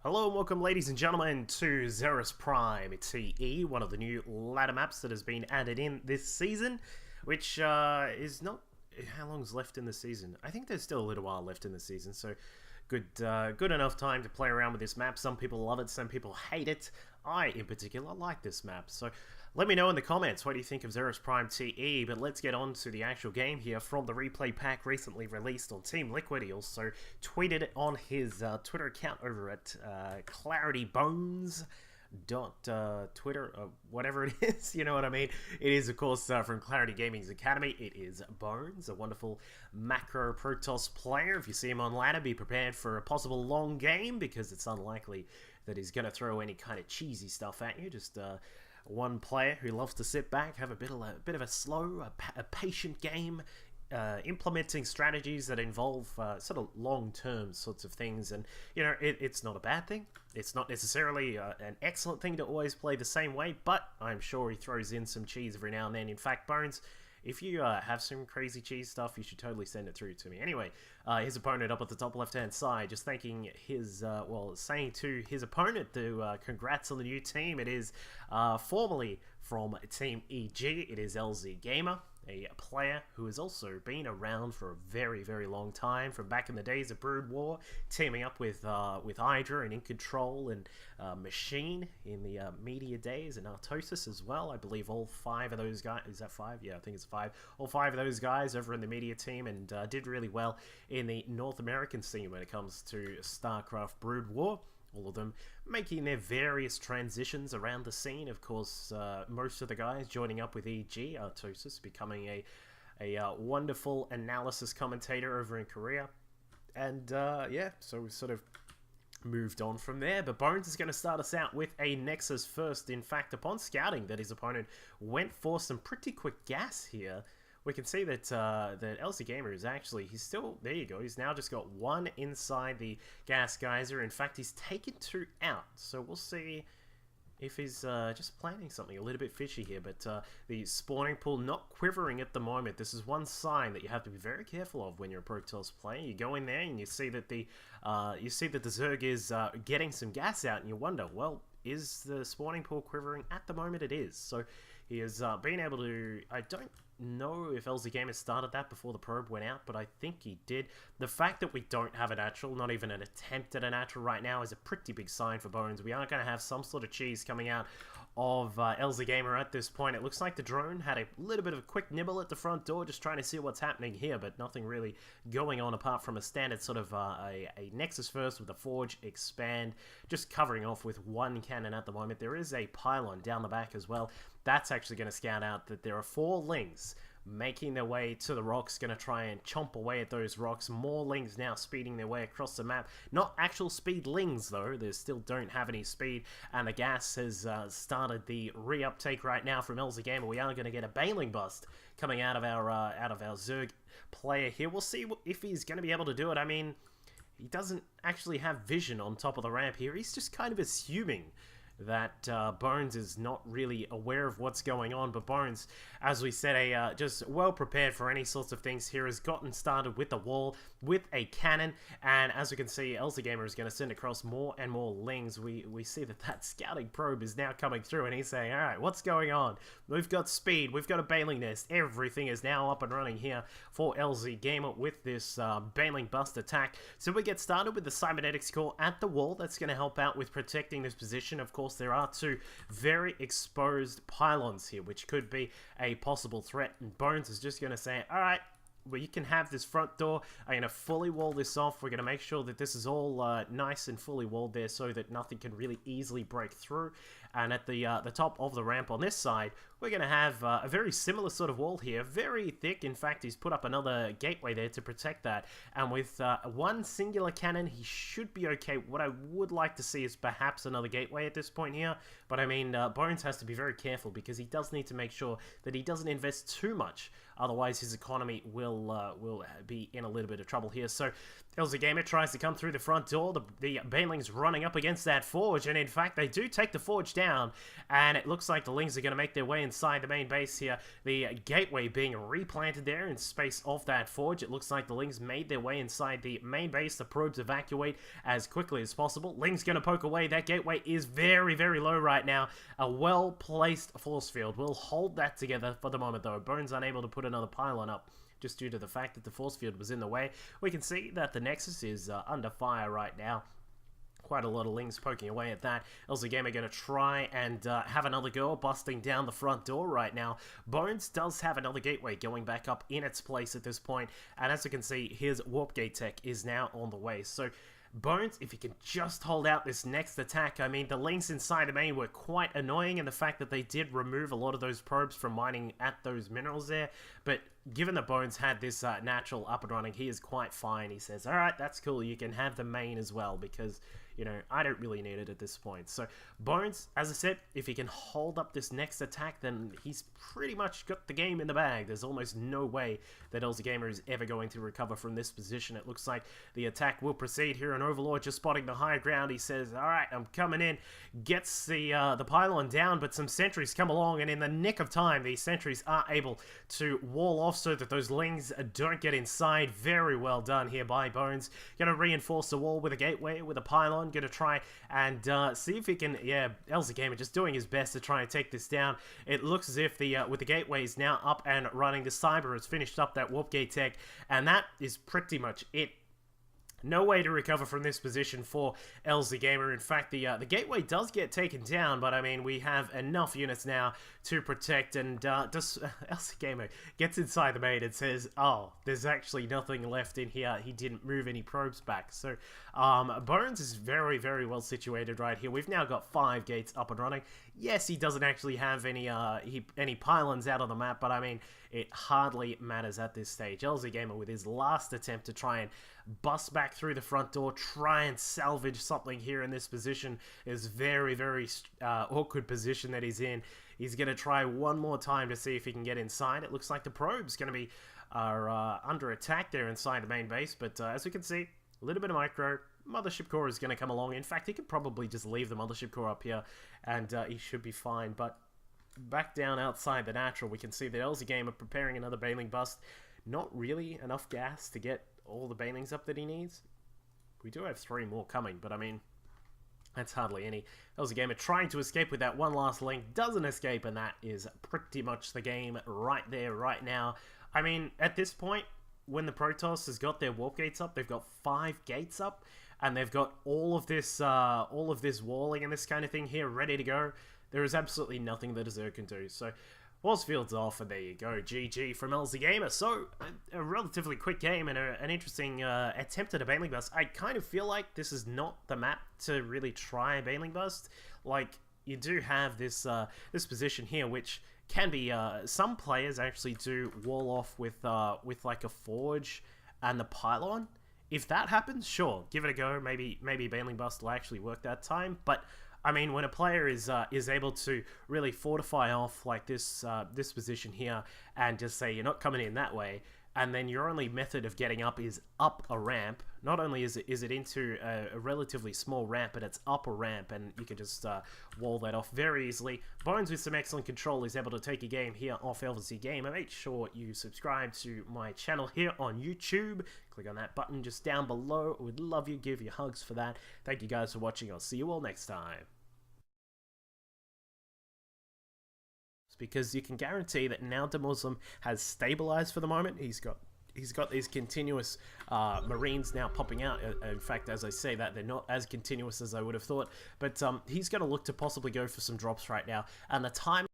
Hello and welcome, ladies and gentlemen, to Xeris Prime TE, one of the new ladder maps that has been added in this season, which is not... How long's left in the season? I think there's still a little while left in the season, so good enough time to play around with this map. Some people love it, some people hate it. I, in particular, like this map, so let me know in the comments what do you think of Xeris Prime TE, but let's get on to the actual game here from the replay pack recently released on Team Liquid. He also tweeted it on his Twitter account over at claritybones.twitter, whatever it is, you know what I mean. It is, of course, from Clarity Gaming's Academy. It is Bones, a wonderful macro Protoss player. If you see him on ladder, be prepared for a possible long game, because it's unlikely that he's going to throw any kind of cheesy stuff at you. Just one player who loves to sit back, have a bit of a slow, a patient game, implementing strategies that involve sort of long-term sorts of things. And you know, it's not a bad thing. It's not necessarily an excellent thing to always play the same way, but I'm sure he throws in some cheese every now and then. In fact, Bones, if you have some crazy cheese stuff, you should totally send it through to me. Anyway, his opponent up at the top left-hand side, just thanking his, well, saying to his opponent to congrats on the new team. It is formerly from Team EG. It is LzGamer, a player who has also been around for a very, very long time, from back in the days of Brood War, teaming up with Hydra and In Control and Machine in the media days, and Artosis as well. I believe all five of those guys, is that five? Yeah, I think it's five. All five of those guys over in the media team, and did really well in the North American scene when it comes to StarCraft Brood War. All of them making their various transitions around the scene. Of course, most of the guys joining up with EG, Artosis becoming a wonderful analysis commentator over in Korea. And yeah, so we sort of moved on from there. But Bones is going to start us out with a Nexus first. In fact, upon scouting that his opponent went for some pretty quick gas here, we can see that that LzGamer is actually, he's still, there you go, he's now just got one inside the gas geyser. In fact, he's taken two out, so we'll see if he's just planning something a little bit fishy here. But the spawning pool not quivering at the moment. This is one sign that you have to be very careful of when you're a Protoss player. You go in there and you see that the Zerg is getting some gas out, and you wonder, well, is the spawning pool quivering? At the moment it is. So he has been able to, I don't know if LzGamer started that before the probe went out, but I think he did. The fact that we don't have a natural, not even an attempt at a natural right now, is a pretty big sign for Bones. We are going to have some sort of cheese coming out of LzGamer at this point. It looks like the drone had a little bit of a quick nibble at the front door, just trying to see what's happening here, but nothing really going on apart from a standard sort of a Nexus first with a Forge expand, just covering off with one cannon at the moment. There is a pylon down the back as well. That's actually going to scout out that there are 4 lings making their way to the rocks, going to try and chomp away at those rocks. More lings now speeding their way across the map. Not actual speed lings, though. They still don't have any speed, and the gas has started the reuptake right now from LzGamer. We are going to get a bailing bust coming out of our Zerg player here. We'll see if he's going to be able to do it. I mean, he doesn't actually have vision on top of the ramp here. He's just kind of assuming that Bones is not really aware of what's going on. But Bones, as we said, just well prepared for any sorts of things here, has gotten started with the wall, with a cannon, and as we can see, LzGamer is going to send across more and more lings. We see that scouting probe is now coming through, and he's saying, alright, what's going on? We've got speed, we've got a bailing nest, everything is now up and running here for LzGamer with this bailing bust attack. So we get started with the cybernetics core at the wall. That's going to help out with protecting this position. Of course, there are 2 very exposed pylons here, which could be a possible threat, and Bones is just going to say, alright, well, you can have this front door. I'm going to fully wall this off. We're going to make sure that this is all nice and fully walled there so that nothing can really easily break through. And at the top of the ramp on this side, we're going to have a very similar sort of wall here, very thick. In fact, he's put up another gateway there to protect that. And with one singular cannon, he should be okay. What I would like to see is perhaps another gateway at this point here. But I mean, Bones has to be very careful, because he does need to make sure that he doesn't invest too much. Otherwise, his economy will be in a little bit of trouble here. So LzGamer tries to come through the front door. The Baneling's running up against that Forge, and in fact, they do take the Forge down. down, and it looks like the Lings are going to make their way inside the main base here. The gateway being replanted there in space of that forge. It looks like the Lings made their way inside the main base. The probes evacuate as quickly as possible. Ling's going to poke away. That gateway is very, very low right now. A well-placed force field will hold that together for the moment, though. Bones unable to put another pylon up just due to the fact that the force field was in the way. We can see that the Nexus is under fire right now. Quite a lot of Lings poking away at that. LzGamer going to try and have another go, busting down the front door right now. Bones does have another gateway going back up in its place at this point, and as you can see, his warp gate tech is now on the way. So Bones, if he can just hold out this next attack, I mean, the Lings inside the main were quite annoying in the fact that they did remove a lot of those probes from mining at those minerals there, but given that Bones had this natural up and running, he is quite fine. He says, alright, that's cool, you can have the main as well, because, you know, I don't really need it at this point. So, Bones, as I said, if he can hold up this next attack, then he's pretty much got the game in the bag. There's almost no way that LzGamer is ever going to recover from this position. It looks like the attack will proceed here, and Overlord just spotting the higher ground. He says, alright, I'm coming in. Gets the pylon down, but some sentries come along, and in the nick of time, these sentries are able to wall off so that those Lings don't get inside. Very well done here by Bones. Gonna reinforce the wall with a gateway, with a pylon. Gonna try and see if he can, yeah, LzGamer just doing his best to try and take this down. It looks as if the with the gateways now up and running, the Cyber has finished up that warp gate tech, and that is pretty much it. No way to recover from this position for LzGamer. In fact, the gateway does get taken down, but I mean, we have enough units now to protect, and LzGamer gets inside the main and says, oh, there's actually nothing left in here. He didn't move any probes back. So, Bones is very, very well situated right here. We've now got 5 gates up and running. Yes, he doesn't actually have any pylons out on the map, but I mean, it hardly matters at this stage. LzGamer, with his last attempt to try and bust back through the front door, try and salvage something here in this position, is very, very awkward position that he's in. He's going to try one more time to see if he can get inside. It looks like the probe's going to be under attack there inside the main base, but as we can see, a little bit of micro. Mothership core is going to come along. In fact, he could probably just leave the Mothership core up here, and he should be fine, but back down outside the natural, we can see that LzGamer preparing another Baneling bust. Not really enough gas to get all the Banelings up that he needs. We do have 3 more coming, but I mean, that's hardly any. LzGamer trying to escape with that one last link, doesn't escape, and that is pretty much the game right there, right now. I mean, at this point, when the Protoss has got their warp gates up, they've got 5 gates up, and they've got all of this walling and this kind of thing here ready to go. There is absolutely nothing that a Zerg can do. So, Force field's off, and there you go. GG from LzGamer. So, a relatively quick game and an interesting attempt at a Baneling Bust. I kind of feel like this is not the map to really try a Baneling Bust. Like, you do have this this position here, which can be... some players actually do wall off with like a Forge and the Pylon. If that happens, sure, give it a go. Maybe Baneling Bust will actually work that time, but... I mean, when a player is able to really fortify off like this this position here and just say you're not coming in that way, and then your only method of getting up is up a ramp. Not only is it into a relatively small ramp, but it's up a ramp, and you can just wall that off very easily. Bones, with some excellent control, is able to take a game here off LzGamer. Make sure you subscribe to my channel here on YouTube. Click on that button just down below. I would love you. Give you hugs for that. Thank you guys for watching. I'll see you all next time. Because you can guarantee that now the Muslim has stabilized for the moment. He's got these continuous Marines now popping out. In fact, as I say that, they're not as continuous as I would have thought. But he's going to look to possibly go for some drops right now. And the time